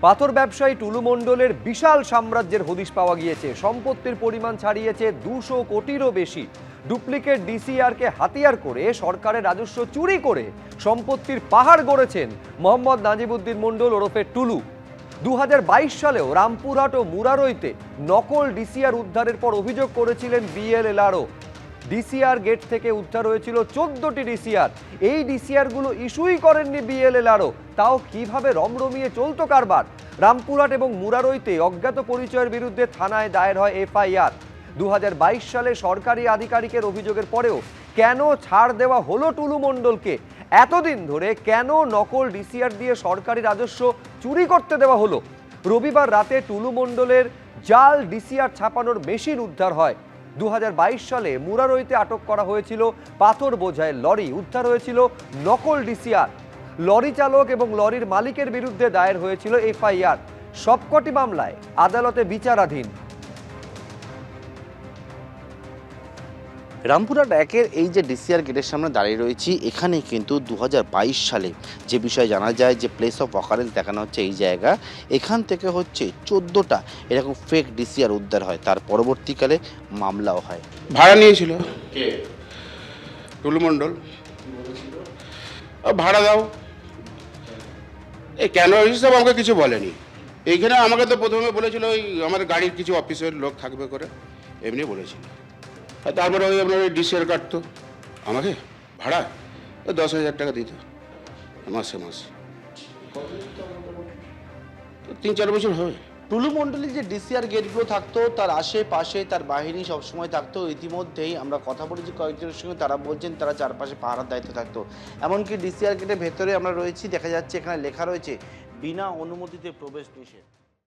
পাথর ব্যবসায়ী টুলু মণ্ডলের বিশাল সাম্রাজ্যের হদিশ পাওয়া গিয়েছে। সম্পত্তির পরিমাণ ছাড়িয়েছে 200 কোটিরও বেশি। ডুপ্লিকেট ডিসিআরকে হাতিয়ার করে সরকারের রাজস্ব চুরি করে সম্পত্তির পাহাড় গড়েছেন মোহাম্মদ নাজিবউদ্দিন মণ্ডল ওরফে টুলু। 2022 সালেও রামপুরহাট ও মুরারইতে নকল ডিসিআর উদ্ধারের পর অভিযোগ করেছিলেন বিএলএলআরও। ডিসিআর গেট থেকে উদ্ধার হয়েছিল 14টি ডিসিআর। এই ডিসিআরগুলো ইস্যুই করেননি বিএলএলআরও। তাও কিভাবে রমরমিয়ে চলতো কারবার। রামপুরহাট এবং মুরারইতে অজ্ঞাত পরিচয়ের বিরুদ্ধে থানায় দায়ের হয় এফআইআর। 2022 সালে সরকারি আধিকারিকের অভিযোগের পরেও কেন ছাড় দেওয়া হলো টুলু মণ্ডলকে? এতদিন ধরে কেন নকল ডিসিআর দিয়ে সরকারি রাজস্ব চুরি করতে দেওয়া হলো? রবিবার রাতে টুলু মণ্ডলের জাল ডিসিআর ছাপানোর মেশিন উদ্ধার হয়। 2022 সালে মুরারইতে আটক করা হয়েছিল পাথর বোঝাই লরি, উদ্ধার হয়েছিল নকল ডিসিআর। লরি চালক এবং লরির মালিকের বিরুদ্ধে দায়ের হয়েছিল এফআইআর। সবকটি মামলায় আদালতে বিচারাধীন। রামপুরহাট একের এই যে ডিসিআর গেটের সামনে দাঁড়িয়ে রয়েছি, এখানে কিন্তু 2022 সালে যে বিষয় জানা যায় যে প্লেস অফ অকারেন্স দেখানো হচ্ছে এই জায়গা, এখান থেকে হচ্ছে 14টা এরকম ফেক ডিসিআর উদ্ধার হয়। তার পরবর্তীকালে মামলাও হয়। ভাড়া নিয়েছিল কে? টুলু মণ্ডল। ভাড়া দাও। এই কেন হিসাব আমাকে কিছু বলেনি। এইখানে আমাকে তো প্রথমে বলেছিল ওই আমার গাড়ির কিছু অফিসের লোক থাকবে করে, এমনি বলেছিল। আর তারপরে ওই আপনার ওই ডিসিআর কাটতো আমাকে ভাড়া, ওই 10,000 টাকা দিত মাসে মাসে। 3-4 বছর হবে। টুলু মণ্ডলের যে ডিসিআর গেটগুলো থাকতো তার আশেপাশে তার বাহিনী সবসময় থাকতো। ইতিমধ্যেই আমরা কথা বলেছি কয়েকজনের সঙ্গে, তারা বলছেন তারা চারপাশে পাহারার দায়িত্ব থাকতো। এমনকি ডিসিআর গেটের ভেতরে আমরা রয়েছি, দেখা যাচ্ছে এখানে লেখা রয়েছে বিনা অনুমতিতে প্রবেশ নিষেধ।